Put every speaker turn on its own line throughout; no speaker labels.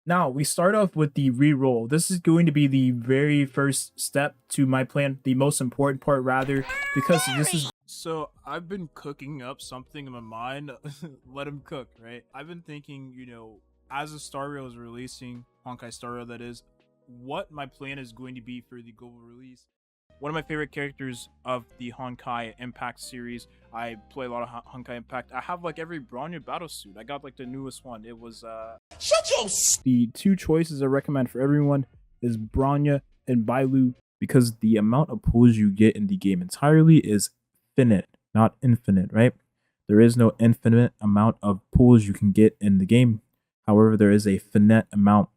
Now, we start off with the reroll. This is going to be the very first step to my plan, the most important part rather, because this is. So I've been cooking up something in my mind. Let him cook, right? I've been thinking, as a Star Rail is releasing, Honkai Star Rail that is, what my plan is going to be for the global release. One of my favorite characters of the Honkai Impact series. I play a lot of Honkai Impact. I have like every Bronya battle suit. I got like the newest one. It was the two choices I recommend for everyone is Bronya and Bailu, because the amount of pulls you get in the game entirely is finite, not infinite, right? There is no infinite amount of pulls you can get in the game. However, there is a finite amount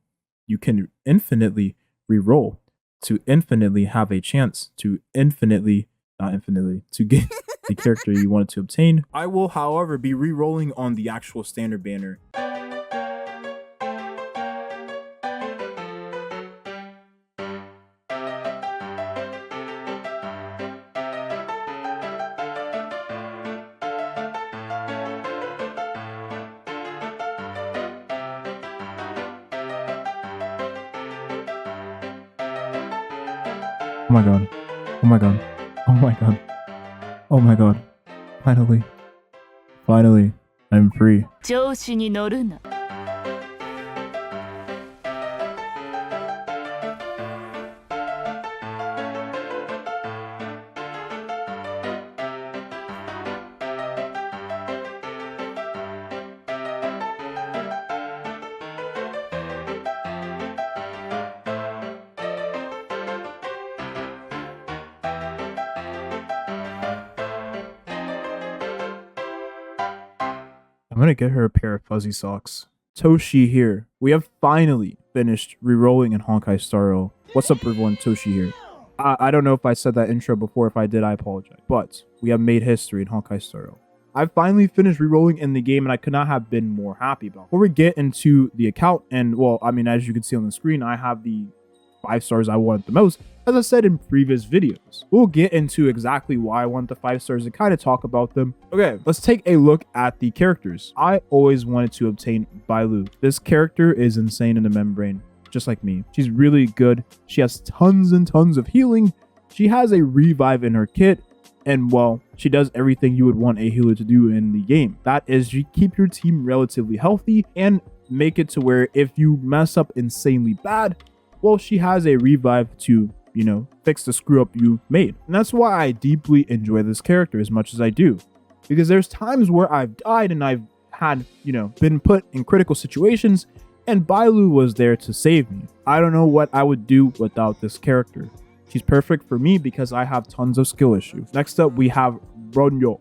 you can infinitely reroll to infinitely have a chance to infinitely, not infinitely, to get the character you wanted to obtain. I will, however, be re-rolling on the actual standard banner. Oh my god. Oh my god. Oh my god. Oh my god. Finally. Finally. I'm free.
調子に乗るな。
I'm gonna get her a pair of fuzzy socks. Toshi here. We have finally finished re-rolling in Honkai Star Rail. What's up, everyone? Toshi here. I don't know if I said that intro before. If I did, I apologize. But we have made history in Honkai Star Rail. I finally finished re-rolling in the game, and I could not have been more happy about it. Before we get into the account, and well, I mean, as you can see on the screen, I have the 5 stars I wanted the most, as I said in previous videos. We'll get into exactly why I want the 5 stars and kind of talk about them. Okay, let's take a look at the characters. I always wanted to obtain Bailu. This character is insane in the membrane, just like me. She's really good. She has tons and tons of healing. She has a revive in her kit. And well, she does everything you would want a healer to do in the game. That is, you keep your team relatively healthy and make it to where if you mess up insanely bad, well, she has a revive to, fix the screw up you made. And that's why I deeply enjoy this character as much as I do. Because there's times where I've died and I've had, been put in critical situations, and Bailu was there to save me. I don't know what I would do without this character. She's perfect for me because I have tons of skill issues. Next up, we have Ronyo.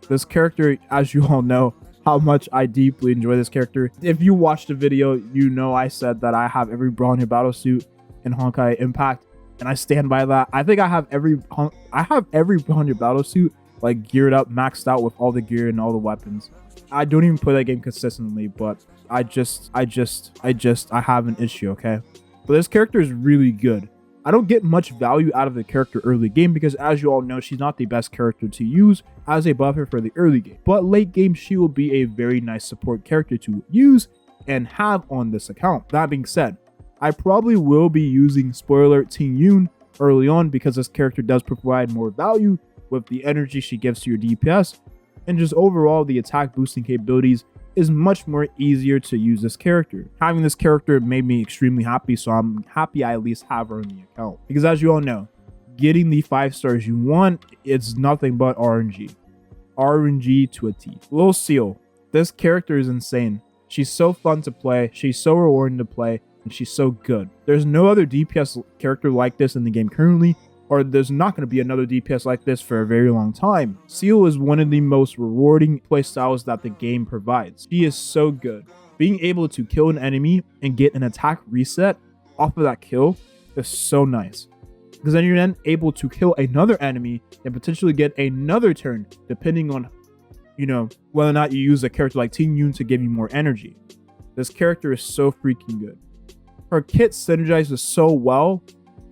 This character, as you all know, how much I deeply enjoy this character. If you watched the video, you know I said that I have every Bronya battle suit in Honkai Impact, and I stand by that. I think I have every Bronya battle suit like geared up, maxed out with all the gear and all the weapons. I don't even play that game consistently, but I have an issue, okay? But this character is really good. I don't get much value out of the character early game because, as you all know, she's not the best character to use as a buffer for the early game. But late game, she will be a very nice support character to use and have on this account. That being said, I probably will be using spoiler Ting Yun early on because this character does provide more value with the energy she gives to your DPS, and just overall the attack boosting capabilities is much more easier to use this character. Having this character made me extremely happy, so I'm happy I at least have her in the account. Because as you all know, getting the 5 stars you want, it's nothing but RNG. RNG to a T. Lil Seal. This character is insane. She's so fun to play, she's so rewarding to play, and she's so good. There's no other DPS character like this in the game currently, or there's not going to be another DPS like this for a very long time. Seal is one of the most rewarding playstyles that the game provides. She is so good. Being able to kill an enemy and get an attack reset off of that kill is so nice. Because then you're then able to kill another enemy and potentially get another turn, depending on, whether or not you use a character like Ting Yun to give you more energy. This character is so freaking good. Her kit synergizes so well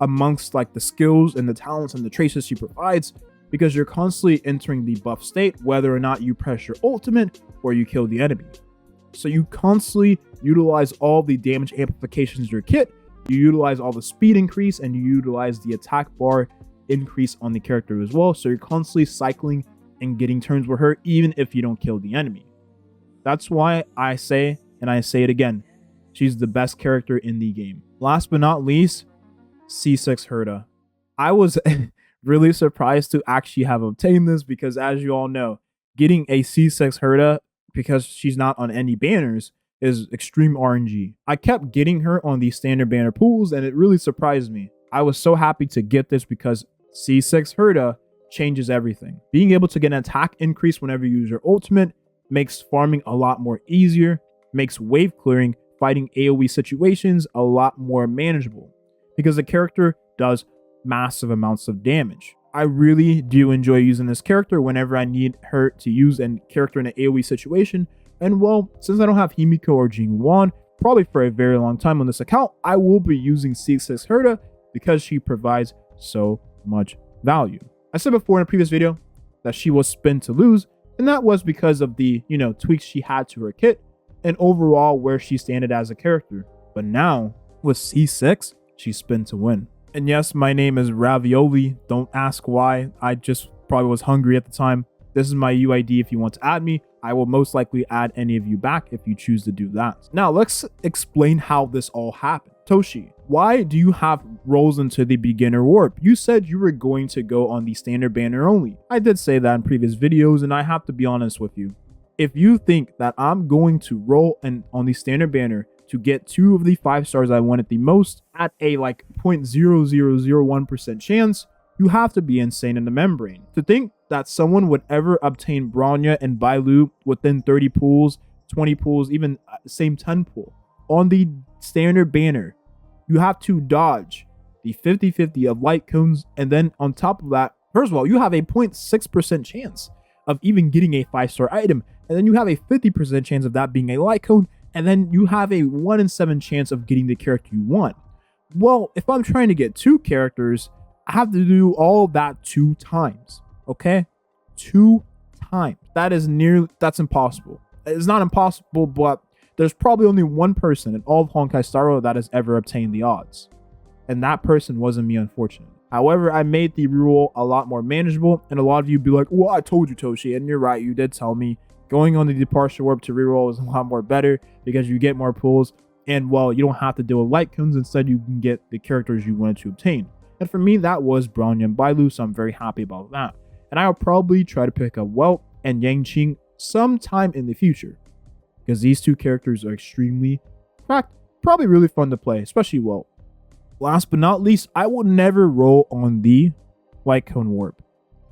amongst like the skills and the talents and the traces she provides, because you're constantly entering the buff state whether or not you press your ultimate or you kill the enemy. So you constantly utilize all the damage amplifications in your kit, you utilize all the speed increase, and you utilize the attack bar increase on the character as well. So you're constantly cycling and getting turns with her even if you don't kill the enemy. That's why I say, and I say it again, she's the best character in the game. Last but not least, C6 Herta. I was really surprised to actually have obtained this because, as you all know, getting a C6 Herta, because she's not on any banners, is extreme RNG. I kept getting her on the standard banner pools and it really surprised me. I was so happy to get this because C6 Herta changes everything. Being able to get an attack increase whenever you use your ultimate makes farming a lot more easier, makes wave clearing, fighting AoE situations a lot more manageable because the character does massive amounts of damage. I really do enjoy using this character whenever I need her to use a character in an AoE situation. And well, since I don't have Himiko or Jingwan, probably for a very long time on this account, I will be using C6 Herta because she provides so much value. I said before in a previous video that she was spin to lose, and that was because of the, tweaks she had to her kit and overall where she standed as a character. But now with C6, she's spin to win. And yes, my name is Ravioli. Don't ask why. I just probably was hungry at the time. This is my UID if you want to add me. I will most likely add any of you back if you choose to do that. Now, let's explain how this all happened. Toshi, why do you have rolls into the beginner warp? You said you were going to go on the standard banner only. I did say that in previous videos, and I have to be honest with you. If you think that I'm going to roll on the standard banner to get 2 of the 5 stars I wanted the most at a 0.0001% chance, you have to be insane in the membrane. To think that someone would ever obtain Bronya and Bailu within 30 pools, 20 pools, even same 10 pool. On the standard banner, you have to dodge the 50-50 of light cones, and then on top of that, first of all, you have a 0.6% chance of even getting a 5-star item, and then you have a 50% chance of that being a light cone, and then you have a 1 in 7 chance of getting the character you want. Well, if I'm trying to get 2 characters, I have to do all that 2 times. Okay? 2 times. That's impossible. It's not impossible, but there's probably only one person in all of Honkai Star Rail that has ever obtained the odds. And that person wasn't me, unfortunately. However, I made the reroll a lot more manageable, and a lot of you be like, well, I told you, Toshi, and you're right, you did tell me. Going on the departure warp to reroll is a lot more better because you get more pulls, and well, you don't have to deal with light cones. Instead, you can get the characters you wanted to obtain. And for me, that was Bronya and Bailu, so I'm very happy about that. And I'll probably try to pick up Welt and Yangqing sometime in the future, because these 2 characters are extremely cracked, probably really fun to play, especially Welt. Last but not least, I will never roll on the light cone warp.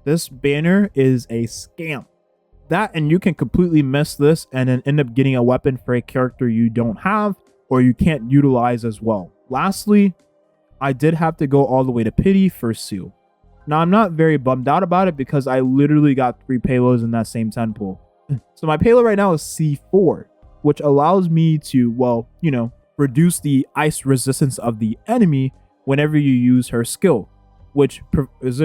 This banner is a scam. That, and you can completely miss this and then end up getting a weapon for a character you don't have or you can't utilize as well. Lastly, I did have to go all the way to Pity for Seal. Now, I'm not very bummed out about it because I literally got 3 payloads in that same 10 pool. So my payload right now is C4, which allows me to, reduce the ice resistance of the enemy whenever you use her skill, which is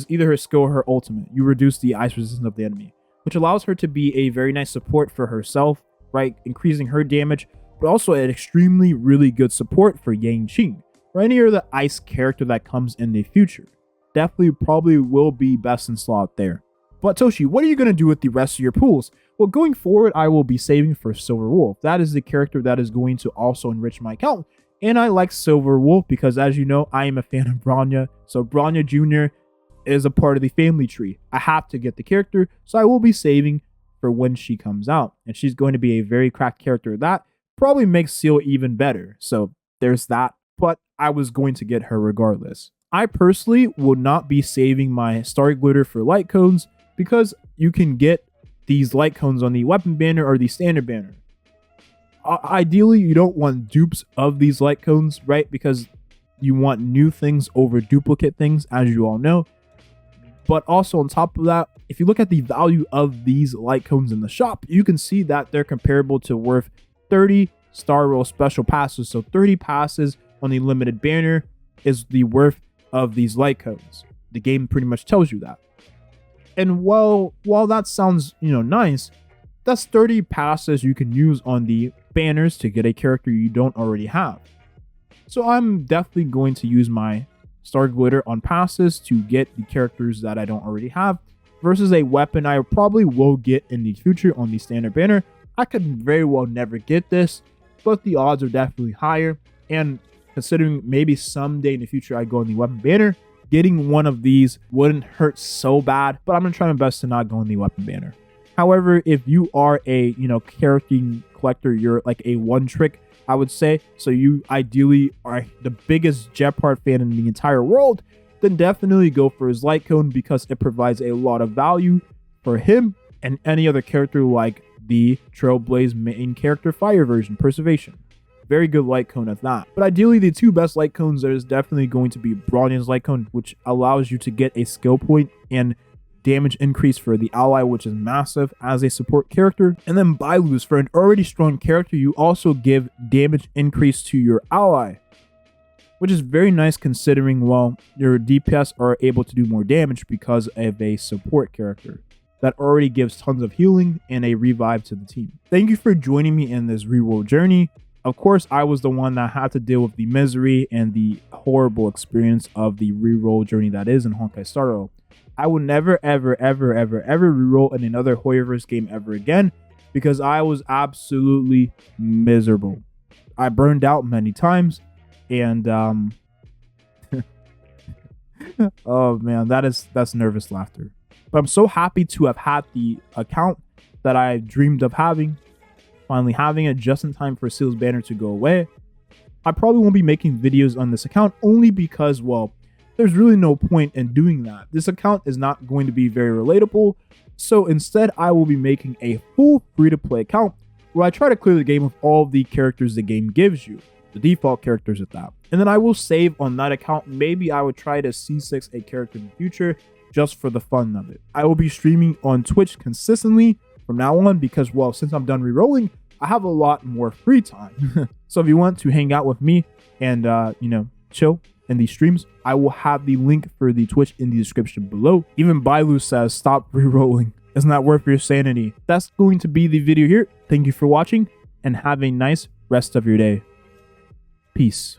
either her skill or her ultimate. You reduce the ice resistance of the enemy, which allows her to be a very nice support for herself, right? Increasing her damage, but also an extremely really good support for Yangqing, or any other ice character that comes in the future. Definitely probably will be best in slot there. But Toshi, what are you going to do with the rest of your pools? Well, going forward, I will be saving for Silver Wolf. That is the character that is going to also enrich my account. And I like Silver Wolf because, as you know, I am a fan of Bronya. So Bronya Jr. is a part of the family tree. I have to get the character, so I will be saving for when she comes out. And she's going to be a very cracked character. That probably makes Seal even better. So there's that. But I was going to get her regardless. I personally will not be saving my Star Glitter for light cones because you can get these light cones on the weapon banner or the standard banner. Ideally, you don't want dupes of these light cones, right? Because you want new things over duplicate things, as you all know. But also on top of that, if you look at the value of these light cones in the shop, you can see that they're comparable to worth 30 Star Rail special passes. So 30 passes on the limited banner is the worth of these light cones. The game pretty much tells you that. And while that sounds, nice, That's 30 passes you can use on the banners to get a character you don't already have. So I'm definitely going to use my Star Glitter on passes to get the characters that I don't already have, versus a weapon I probably will get in the future on the standard banner. I could very well never get this, but the odds are definitely higher. And considering maybe someday in the future I go on the weapon banner, getting one of these wouldn't hurt so bad, but I'm going to try my best to not go on the weapon banner. However, if you are a, character collector, you're like a one trick, I would say, so you ideally are the biggest Jeopard fan in the entire world, then definitely go for his light cone because it provides a lot of value for him and any other character like the Trailblaze main character fire version, Preservation. Very good light cone at that. But ideally, the two best light cones there is definitely going to be Bronyan's light cone, which allows you to get a skill point and damage increase for the ally, which is massive as a support character. And then Bailu's, for an already strong character, you also give damage increase to your ally, which is very nice considering, well, your DPS are able to do more damage because of a support character that already gives tons of healing and a revive to the team. Thank you for joining me in this reroll journey. Of course, I was the one that had to deal with the misery and the horrible experience of the reroll journey that is in Honkai Star Rail. I will never, ever, ever, ever, ever reroll in another Hoyoverse game ever again because I was absolutely miserable. I burned out many times, and oh man, that's nervous laughter. But I'm so happy to have had the account that I dreamed of having, finally having it just in time for Seal's banner to go away. I probably won't be making videos on this account only because, well, there's really no point in doing that. This account is not going to be very relatable, so instead I will be making a full free-to-play account where I try to clear the game with all of the characters the game gives you, the default characters at that. And then I will save on that account. Maybe I would try to C6 a character in the future just for the fun of it. I will be streaming on Twitch consistently from now on because, well, since I'm done rerolling, I have a lot more free time. So if you want to hang out with me and, chill in these streams, I will have the link for the Twitch in the description below. Even Bailu says, stop rerolling. It's not worth your sanity. That's going to be the video here. Thank you for watching and have a nice rest of your day. Peace.